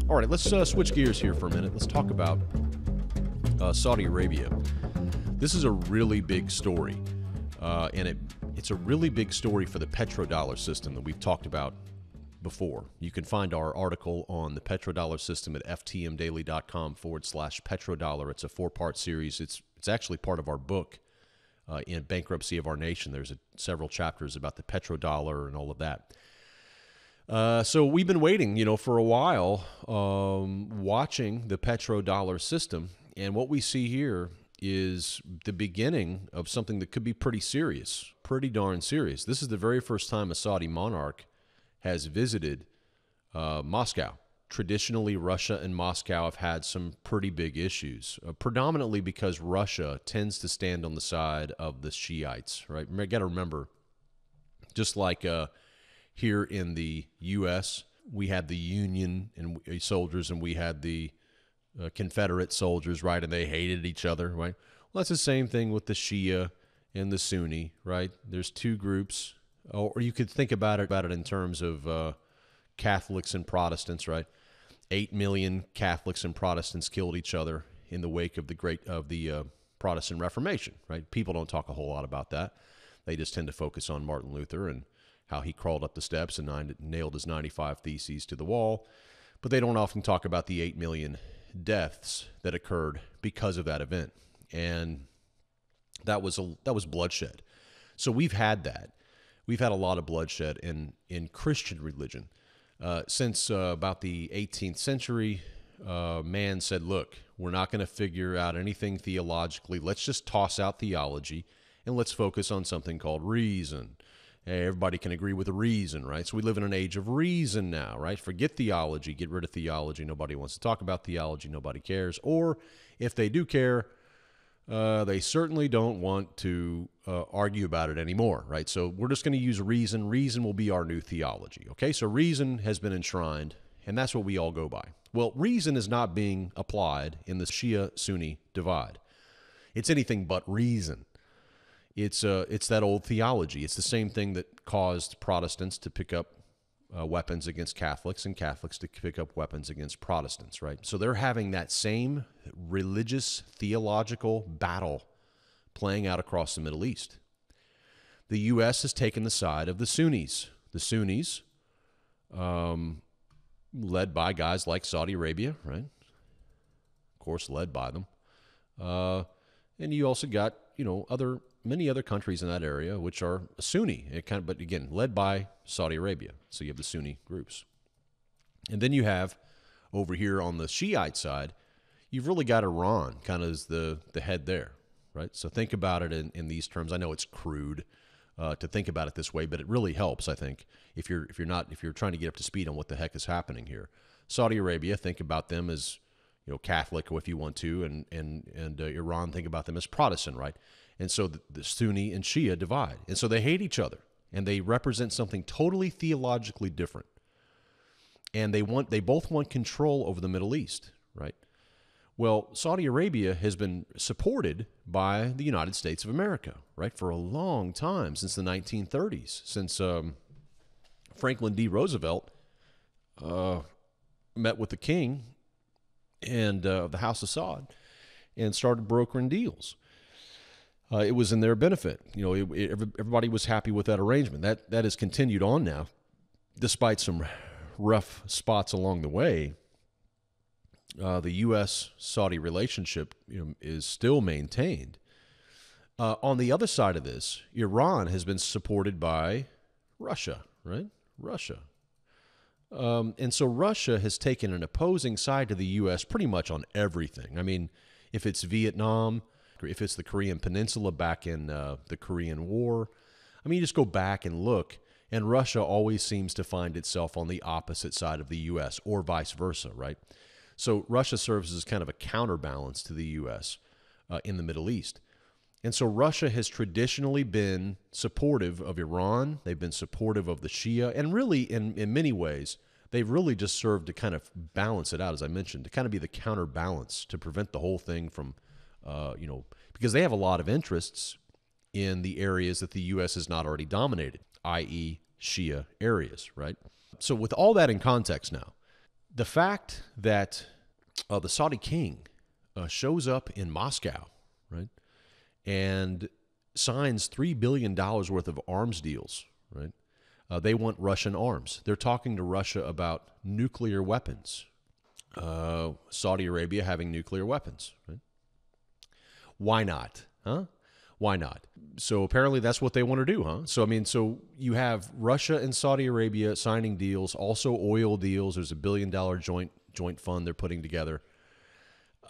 All right, let's switch gears here for a minute. Let's talk about Saudi Arabia. This is a really big story, and it's a really big story for the petrodollar system that we've talked about before. You can find our article on the petrodollar system at ftmdaily.com/petrodollar. It's a 4-part series. It's actually part of our book, in Bankruptcy of Our Nation. There's several chapters about the petrodollar and all of that. So we've been waiting, for a while, watching the petrodollar system. And what we see here is the beginning of something that could be pretty serious, pretty darn serious. This is the very first time a Saudi monarch has visited Moscow. Traditionally, Russia and Moscow have had some pretty big issues, predominantly because Russia tends to stand on the side of the Shiites, right? You got to remember, just like here in the U.S., we had the Union and soldiers, and we had the Confederate soldiers, right? And they hated each other, right? Well, that's the same thing with the Shia and the Sunni, right? There's two groups, or you could think about it in terms of Catholics and Protestants, right? 8 million Catholics and Protestants killed each other in the wake of the Protestant Reformation, right? People don't talk a whole lot about that. They just tend to focus on Martin Luther and how he crawled up the steps and nailed his 95 Theses to the wall. But they don't often talk about the 8 million deaths that occurred because of that event. And that was bloodshed. So we've had that. We've had a lot of bloodshed in Christian religion. Since about the 18th century, man said, look, we're not going to figure out anything theologically. Let's just toss out theology and let's focus on something called reason. Hey, everybody can agree with reason, right? So we live in an age of reason now, right? Forget theology. Get rid of theology. Nobody wants to talk about theology. Nobody cares. Or if they do care, they certainly don't want to argue about it anymore, right? So we're just going to use reason. Reason will be our new theology, okay? So reason has been enshrined, and that's what we all go by. Well, reason is not being applied in the Shia-Sunni divide. It's anything but reason. It's that old theology. It's the same thing that caused Protestants to pick up weapons against Catholics and Catholics to pick up weapons against Protestants, right? So they're having that same religious, theological battle playing out across the Middle East. The U.S. has taken the side of the Sunnis. The Sunnis, led by guys like Saudi Arabia, right? Of course, led by them. And you also got, many other countries in that area which are Sunni, but again, led by Saudi Arabia. So you have the Sunni groups. And then you have, over here on the Shiite side, you've really got Iran kind of as the head there, right? So think about it in these terms. I know it's crude to think about it this way, but it really helps, I think, if you're trying to get up to speed on what the heck is happening here. Saudi Arabia, think about them as Catholic, if you want to, and Iran, think about them as Protestant, right? And so the Sunni and Shia divide. And so they hate each other, and they represent something totally theologically different. And they both want control over the Middle East, right? Well, Saudi Arabia has been supported by the United States of America, right, for a long time, since the 1930s, since Franklin D. Roosevelt met with the king and the House of Saud and started brokering deals. It was in their benefit. Everybody was happy with that arrangement. That has continued on now, despite some rough spots along the way. The U.S.-Saudi relationship, is still maintained. On the other side of this, Iran has been supported by Russia, right? Russia. And so Russia has taken an opposing side to the U.S. pretty much on everything. I mean, if it's Vietnam, if it's the Korean Peninsula back in the Korean War, I mean, you just go back and look, and Russia always seems to find itself on the opposite side of the U.S. or vice versa, right? So Russia serves as kind of a counterbalance to the U.S. In the Middle East. And so Russia has traditionally been supportive of Iran. They've been supportive of the Shia. And really, in many ways, they've really just served to kind of balance it out, as I mentioned, to kind of be the counterbalance to prevent the whole thing from, because they have a lot of interests in the areas that the U.S. has not already dominated, i.e. Shia areas, right? So with all that in context now, the fact that the Saudi king shows up in Moscow, right, and signs $3 billion worth of arms deals, right? They want Russian arms. They're talking to Russia about nuclear weapons. Saudi Arabia having nuclear weapons, right? Why not? Huh? Why not? So apparently that's what they want to do, huh? So, I mean, so you have Russia and Saudi Arabia signing deals, also oil deals. There's $1 billion joint fund they're putting together.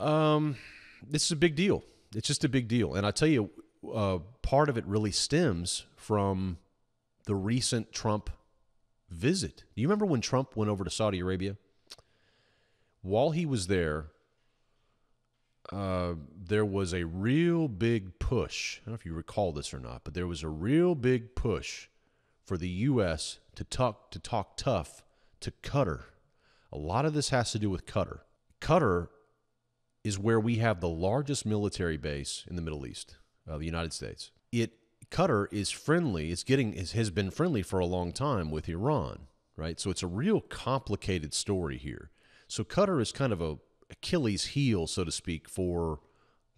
This is a big deal. It's just a big deal. And I tell you, part of it really stems from the recent Trump visit. Do you remember when Trump went over to Saudi Arabia? While he was there, there was a real big push. I don't know if you recall this or not, but there was a real big push for the U.S. to talk tough to Qatar. A lot of this has to do with Qatar. Qatar is where we have the largest military base in the Middle East, the United States. Qatar is friendly. Has been friendly for a long time with Iran, right? So it's a real complicated story here. So Qatar is kind of a Achilles heel, so to speak, for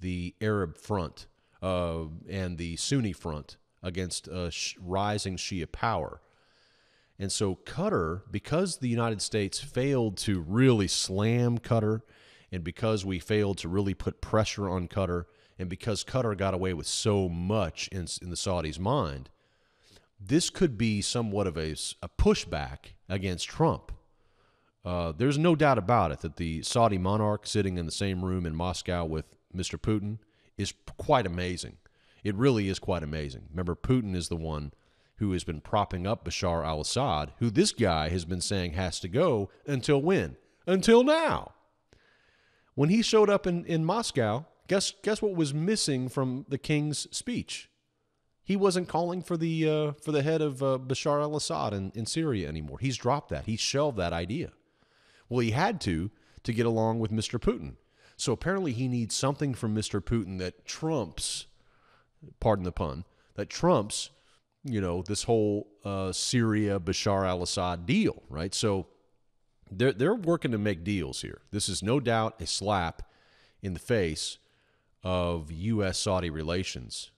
the Arab front and the Sunni front against rising Shia power. And so Qatar, because the United States failed to really slam Qatar, and because we failed to really put pressure on Qatar, and because Qatar got away with so much in the Saudis' mind, this could be somewhat of a pushback against Trump. There's no doubt about it that the Saudi monarch sitting in the same room in Moscow with Mr. Putin is quite amazing. It really is quite amazing. Remember, Putin is the one who has been propping up Bashar al-Assad, who this guy has been saying has to go until when? Until now. When he showed up in Moscow, guess what was missing from the king's speech? He wasn't calling for the head of Bashar al-Assad in Syria anymore. He's dropped that. He's shelved that idea. Well, he had to get along with Mr. Putin. So apparently he needs something from Mr. Putin that trumps, pardon the pun, that trumps, this whole Syria Bashar al-Assad deal, right? So they're working to make deals here. This is no doubt a slap in the face of U.S.-Saudi relations,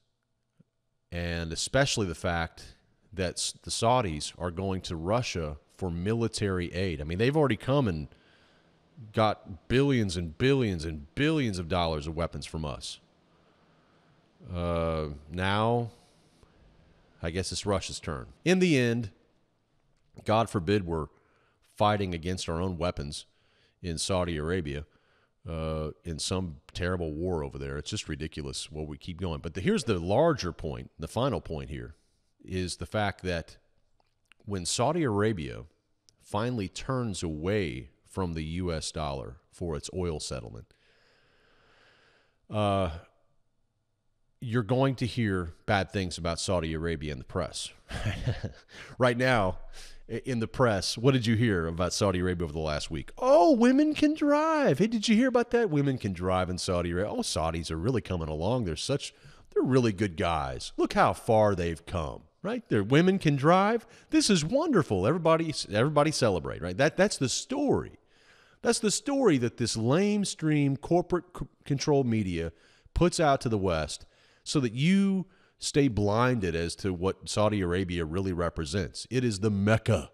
and especially the fact that the Saudis are going to Russia for military aid. I mean, they've already come and got billions and billions and billions of dollars of weapons from us. Now, I guess it's Russia's turn. In the end, God forbid we're fighting against our own weapons in Saudi Arabia in some terrible war over there. It's just ridiculous what we keep going. But here's the larger point, the final point here, is the fact that when Saudi Arabia finally turns away from the U.S. dollar for its oil settlement, you're going to hear bad things about Saudi Arabia in the press. Right now, in the press, what did you hear about Saudi Arabia over the last week? Oh, women can drive. Hey, did you hear about that? Women can drive in Saudi Arabia. Oh, Saudis are really coming along. They're really good guys. Look how far they've come, right? Their women can drive. This is wonderful. Everybody celebrate, right? That's the story. That's the story that this lamestream corporate controlled media puts out to the West so that you stay blinded as to what Saudi Arabia really represents. It is the Mecca,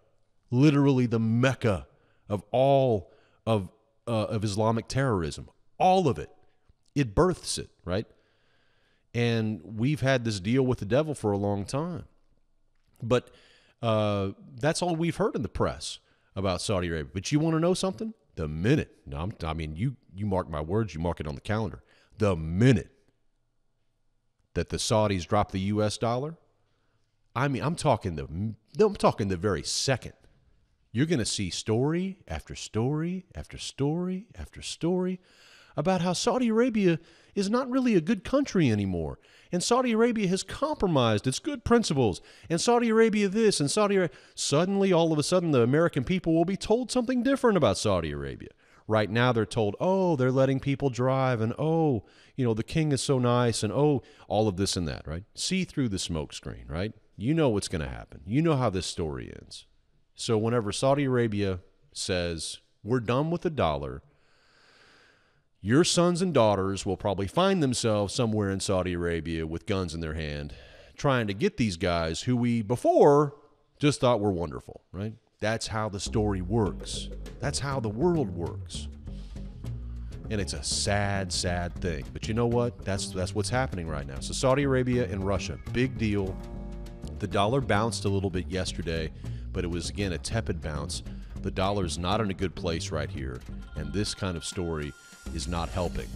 literally the Mecca of all of Islamic terrorism. All of it. It births it, right? And we've had this deal with the devil for a long time. But that's all we've heard in the press about Saudi Arabia. But you want to know something? The minute, you mark my words, you mark it on the calendar. The minute that the Saudis drop the U.S. dollar, I'm talking the very second. You're going to see story after story after story after story about how Saudi Arabia is not really a good country anymore. And Saudi Arabia has compromised its good principles. And Saudi Arabia this and Saudi Arabia. Suddenly, all of a sudden, the American people will be told something different about Saudi Arabia. Right now, they're told, oh, they're letting people drive, and oh, the king is so nice, and oh, all of this and that, right? See through the smoke screen, right? You know what's going to happen. You know how this story ends. So whenever Saudi Arabia says, we're done with the dollar, your sons and daughters will probably find themselves somewhere in Saudi Arabia with guns in their hand, trying to get these guys who we before just thought were wonderful, right? That's how the story works. That's how the world works. And it's a sad, sad thing. But you know what? That's what's happening right now. So Saudi Arabia and Russia, big deal. The dollar bounced a little bit yesterday, but it was, again, a tepid bounce. The dollar's not in a good place right here, and this kind of story is not helping.